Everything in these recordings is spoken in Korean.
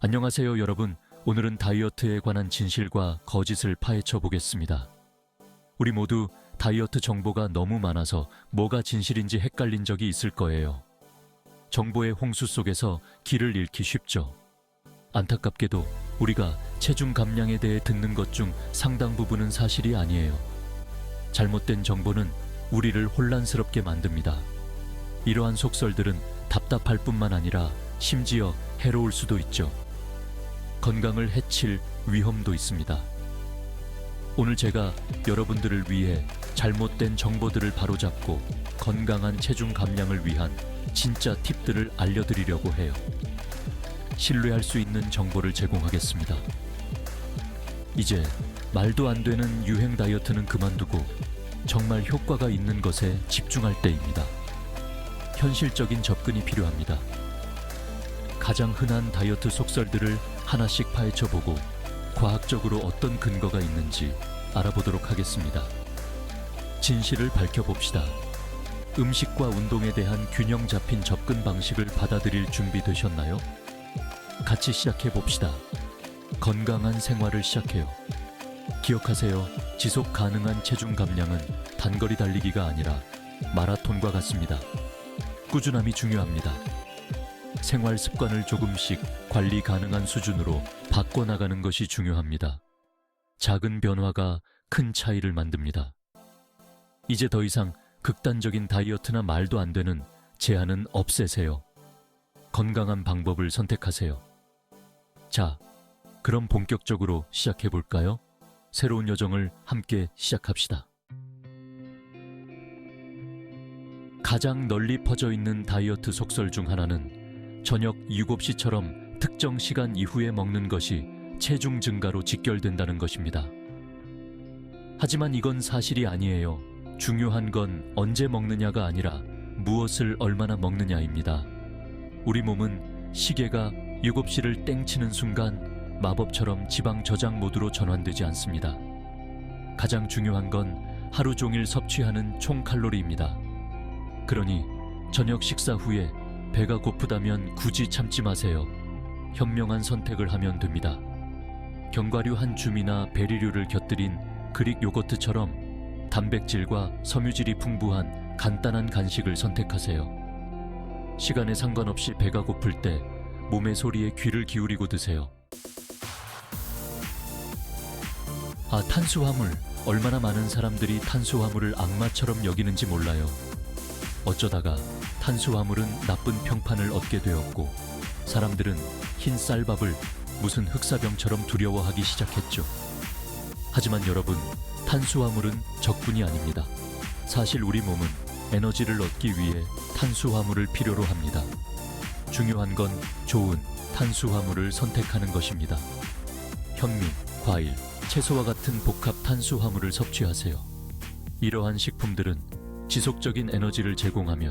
안녕하세요 여러분. 오늘은 다이어트에 관한 진실과 거짓을 파헤쳐 보겠습니다. 우리 모두 다이어트 정보가 너무 많아서 뭐가 진실인지 헷갈린 적이 있을 거예요. 정보의 홍수 속에서 길을 잃기 쉽죠. 안타깝게도 우리가 체중 감량에 대해 듣는 것 중 상당 부분은 사실이 아니에요. 잘못된 정보는 우리를 혼란스럽게 만듭니다. 이러한 속설들은 답답할 뿐만 아니라 심지어 해로울 수도 있죠. 건강을 해칠 위험도 있습니다. 오늘 제가 여러분들을 위해 잘못된 정보들을 바로잡고 건강한 체중 감량을 위한 진짜 팁들을 알려드리려고 해요. 신뢰할 수 있는 정보를 제공하겠습니다. 이제 말도 안 되는 유행 다이어트는 그만두고 정말 효과가 있는 것에 집중할 때입니다. 현실적인 접근이 필요합니다. 가장 흔한 다이어트 속설들을 하나씩 파헤쳐보고 과학적으로 어떤 근거가 있는지 알아보도록 하겠습니다. 진실을 밝혀봅시다. 음식과 운동에 대한 균형 잡힌 접근 방식을 받아들일 준비 되셨나요? 같이 시작해봅시다. 건강한 생활을 시작해요. 기억하세요. 지속 가능한 체중 감량은 단거리 달리기가 아니라 마라톤과 같습니다. 꾸준함이 중요합니다. 생활 습관을 조금씩 관리 가능한 수준으로 바꿔나가는 것이 중요합니다. 작은 변화가 큰 차이를 만듭니다. 이제 더 이상 극단적인 다이어트나 말도 안 되는 제한은 없애세요. 건강한 방법을 선택하세요. 자, 그럼 본격적으로 시작해볼까요? 새로운 여정을 함께 시작합시다. 가장 널리 퍼져 있는 다이어트 속설 중 하나는 저녁 7시처럼 특정 시간 이후에 먹는 것이 체중 증가로 직결된다는 것입니다. 하지만 이건 사실이 아니에요. 중요한 건 언제 먹느냐가 아니라 무엇을 얼마나 먹느냐입니다. 우리 몸은 시계가 7시를 땡치는 순간 마법처럼 지방 저장 모드로 전환되지 않습니다. 가장 중요한 건 하루 종일 섭취하는 총 칼로리입니다. 그러니 저녁 식사 후에 배가 고프다면 굳이 참지 마세요. 현명한 선택을 하면 됩니다. 견과류 한 줌이나 베리류를 곁들인 그릭 요거트처럼 단백질과 섬유질이 풍부한 간단한 간식을 선택하세요. 시간에 상관없이 배가 고플 때 몸의 소리에 귀를 기울이고 드세요. 탄수화물. 얼마나 많은 사람들이 탄수화물을 악마처럼 여기는지 몰라요. 어쩌다가 탄수화물은 나쁜 평판을 얻게 되었고 사람들은 흰 쌀밥을 무슨 흑사병처럼 두려워하기 시작했죠. 하지만 여러분, 탄수화물은 적군이 아닙니다. 사실 우리 몸은 에너지를 얻기 위해 탄수화물을 필요로 합니다. 중요한 건 좋은 탄수화물을 선택하는 것입니다. 현미, 과일, 채소와 같은 복합 탄수화물을 섭취하세요. 이러한 식품들은 지속적인 에너지를 제공하며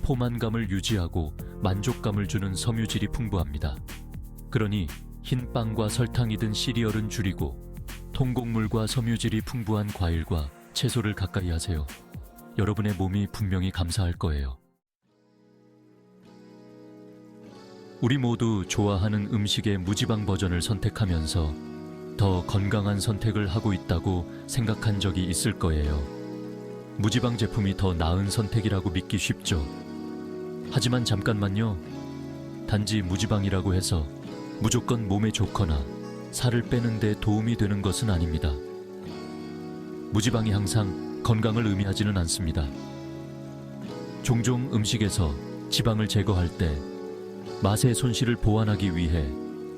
포만감을 유지하고 만족감을 주는 섬유질이 풍부합니다. 그러니 흰 빵과 설탕이 든 시리얼은 줄이고 통곡물과 섬유질이 풍부한 과일과 채소를 가까이 하세요. 여러분의 몸이 분명히 감사할 거예요. 우리 모두 좋아하는 음식의 무지방 버전을 선택하면서 더 건강한 선택을 하고 있다고 생각한 적이 있을 거예요. 무지방 제품이 더 나은 선택이라고 믿기 쉽죠. 하지만 잠깐만요. 단지 무지방이라고 해서 무조건 몸에 좋거나 살을 빼는 데 도움이 되는 것은 아닙니다. 무지방이 항상 건강을 의미하지는 않습니다. 종종 음식에서 지방을 제거할 때 맛의 손실을 보완하기 위해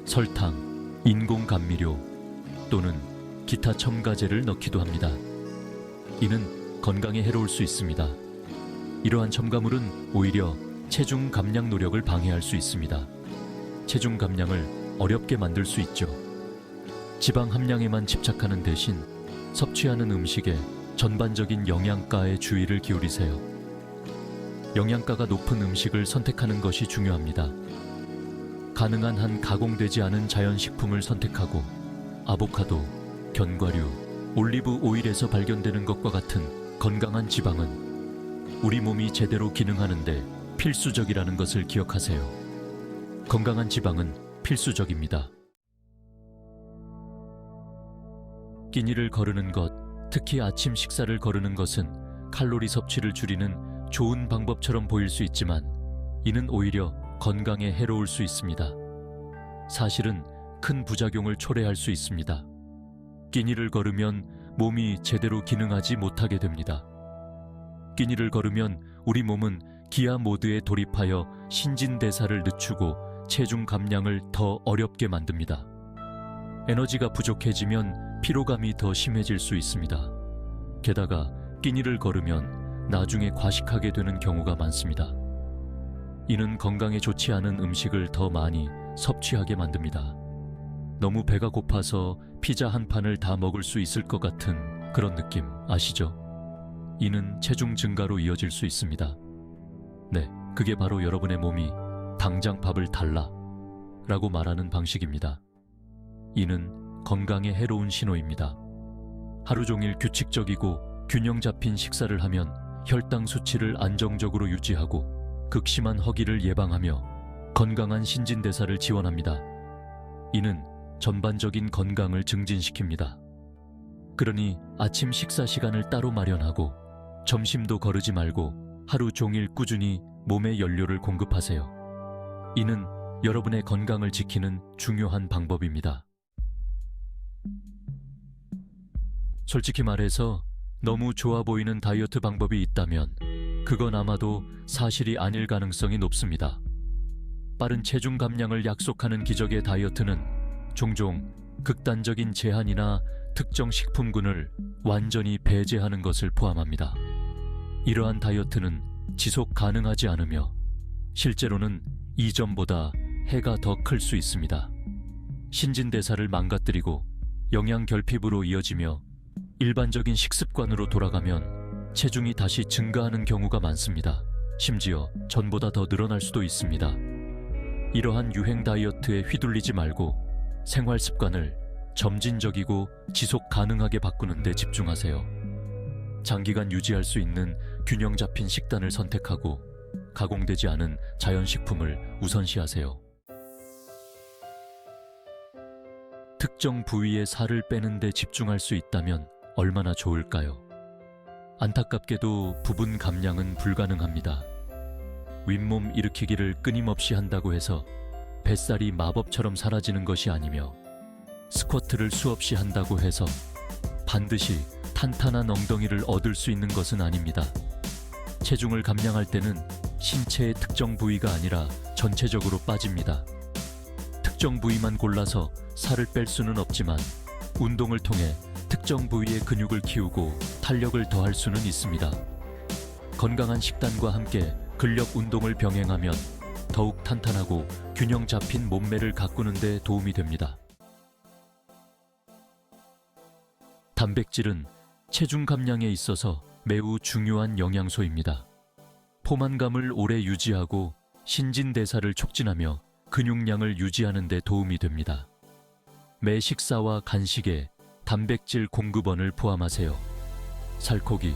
설탕, 인공 감미료 또는 기타 첨가제를 넣기도 합니다. 이는 건강에 해로울 수 있습니다. 이러한 첨가물은 오히려 체중 감량 노력을 방해할 수 있습니다. 체중 감량을 어렵게 만들 수 있죠. 지방 함량에만 집착하는 대신 섭취하는 음식의 전반적인 영양가에 주의를 기울이세요. 영양가가 높은 음식을 선택하는 것이 중요합니다. 가능한 한 가공되지 않은 자연식품을 선택하고 아보카도, 견과류, 올리브 오일에서 발견되는 것과 같은 건강한 지방은 우리 몸이 제대로 기능하는데 필수적이라는 것을 기억하세요. 건강한 지방은 필수적입니다. 끼니를 거르는 것, 특히 아침 식사를 거르는 것은 칼로리 섭취를 줄이는 좋은 방법처럼 보일 수 있지만 이는 오히려 건강에 해로울 수 있습니다. 사실은 큰 부작용을 초래할 수 있습니다. 끼니를 거르면 몸이 제대로 기능하지 못하게 됩니다. 끼니를 거르면 우리 몸은 기아 모드에 돌입하여 신진대사를 늦추고 체중 감량을 더 어렵게 만듭니다. 에너지가 부족해지면 피로감이 더 심해질 수 있습니다. 게다가 끼니를 거르면 나중에 과식하게 되는 경우가 많습니다. 이는 건강에 좋지 않은 음식을 더 많이 섭취하게 만듭니다. 너무 배가 고파서 피자 한 판을 다 먹을 수 있을 것 같은 그런 느낌 아시죠? 이는 체중 증가로 이어질 수 있습니다. 네, 그게 바로 여러분의 몸이 당장 밥을 달라 라고 말하는 방식입니다. 이는 건강에 해로운 신호입니다. 하루 종일 규칙적이고 균형 잡힌 식사를 하면 혈당 수치를 안정적으로 유지하고 극심한 허기를 예방하며 건강한 신진대사를 지원합니다. 이는 전반적인 건강을 증진시킵니다. 그러니 아침 식사 시간을 따로 마련하고 점심도 거르지 말고 하루 종일 꾸준히 몸에 연료를 공급하세요. 이는 여러분의 건강을 지키는 중요한 방법입니다. 솔직히 말해서 너무 좋아 보이는 다이어트 방법이 있다면 그건 아마도 사실이 아닐 가능성이 높습니다. 빠른 체중 감량을 약속하는 기적의 다이어트는 종종 극단적인 제한이나 특정 식품군을 완전히 배제하는 것을 포함합니다. 이러한 다이어트는 지속 가능하지 않으며 실제로는 이전보다 해가 더 클 수 있습니다. 신진대사를 망가뜨리고 영양 결핍으로 이어지며 일반적인 식습관으로 돌아가면 체중이 다시 증가하는 경우가 많습니다. 심지어 전보다 더 늘어날 수도 있습니다. 이러한 유행 다이어트에 휘둘리지 말고 생활 습관을 점진적이고 지속 가능하게 바꾸는 데 집중하세요. 장기간 유지할 수 있는 균형 잡힌 식단을 선택하고 가공되지 않은 자연식품을 우선시하세요. 특정 부위의 살을 빼는 데 집중할 수 있다면 얼마나 좋을까요? 안타깝게도 부분 감량은 불가능합니다. 윗몸 일으키기를 끊임없이 한다고 해서 뱃살이 마법처럼 사라지는 것이 아니며 스쿼트를 수없이 한다고 해서 반드시 탄탄한 엉덩이를 얻을 수 있는 것은 아닙니다. 체중을 감량할 때는 신체의 특정 부위가 아니라 전체적으로 빠집니다. 특정 부위만 골라서 살을 뺄 수는 없지만 운동을 통해 특정 부위의 근육을 키우고 탄력을 더할 수는 있습니다. 건강한 식단과 함께 근력 운동을 병행하면 더욱 탄탄하고 균형 잡힌 몸매를 가꾸는 데 도움이 됩니다. 단백질은 체중 감량에 있어서 매우 중요한 영양소입니다. 포만감을 오래 유지하고 신진대사를 촉진하며 근육량을 유지하는 데 도움이 됩니다. 매 식사와 간식에 단백질 공급원을 포함하세요. 살코기,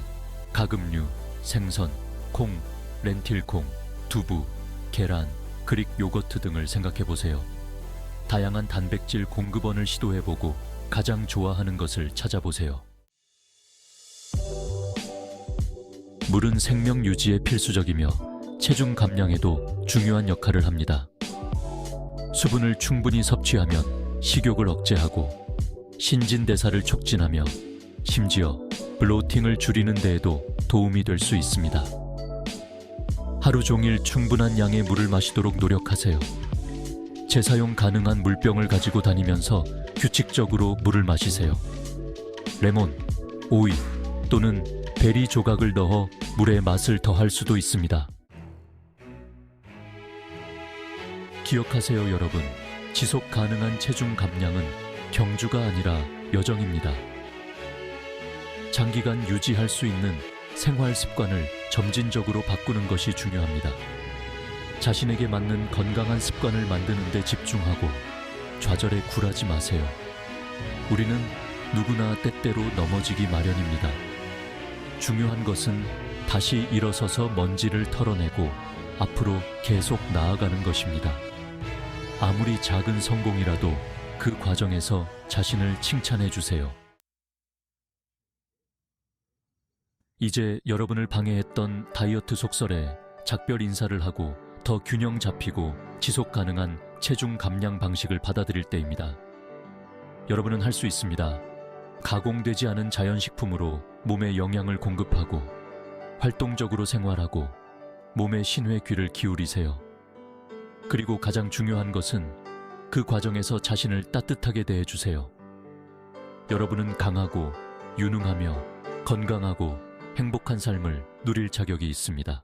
가금류, 생선, 콩, 렌틸콩, 두부, 계란, 그릭 요거트 등을 생각해보세요. 다양한 단백질 공급원을 시도해보고 가장 좋아하는 것을 찾아보세요. 물은 생명 유지에 필수적이며 체중 감량에도 중요한 역할을 합니다. 수분을 충분히 섭취하면 식욕을 억제하고 신진대사를 촉진하며 심지어 블로팅을 줄이는 데에도 도움이 될 수 있습니다. 하루 종일 충분한 양의 물을 마시도록 노력하세요. 재사용 가능한 물병을 가지고 다니면서 규칙적으로 물을 마시세요. 레몬, 오이 또는 베리 조각을 넣어 물의 맛을 더할 수도 있습니다. 기억하세요, 여러분. 지속 가능한 체중 감량은 경주가 아니라 여정입니다. 장기간 유지할 수 있는 생활 습관을 점진적으로 바꾸는 것이 중요합니다. 자신에게 맞는 건강한 습관을 만드는 데 집중하고 좌절에 굴하지 마세요. 우리는 누구나 때때로 넘어지기 마련입니다. 중요한 것은 다시 일어서서 먼지를 털어내고 앞으로 계속 나아가는 것입니다. 아무리 작은 성공이라도 그 과정에서 자신을 칭찬해 주세요. 이제 여러분을 방해했던 다이어트 속설에 작별 인사를 하고 더 균형 잡히고 지속 가능한 체중 감량 방식을 받아들일 때입니다. 여러분은 할 수 있습니다. 가공되지 않은 자연식품으로 몸에 영양을 공급하고 활동적으로 생활하고 몸의 신회 귀를 기울이세요. 그리고 가장 중요한 것은 그 과정에서 자신을 따뜻하게 대해주세요. 여러분은 강하고 유능하며 건강하고 행복한 삶을 누릴 자격이 있습니다.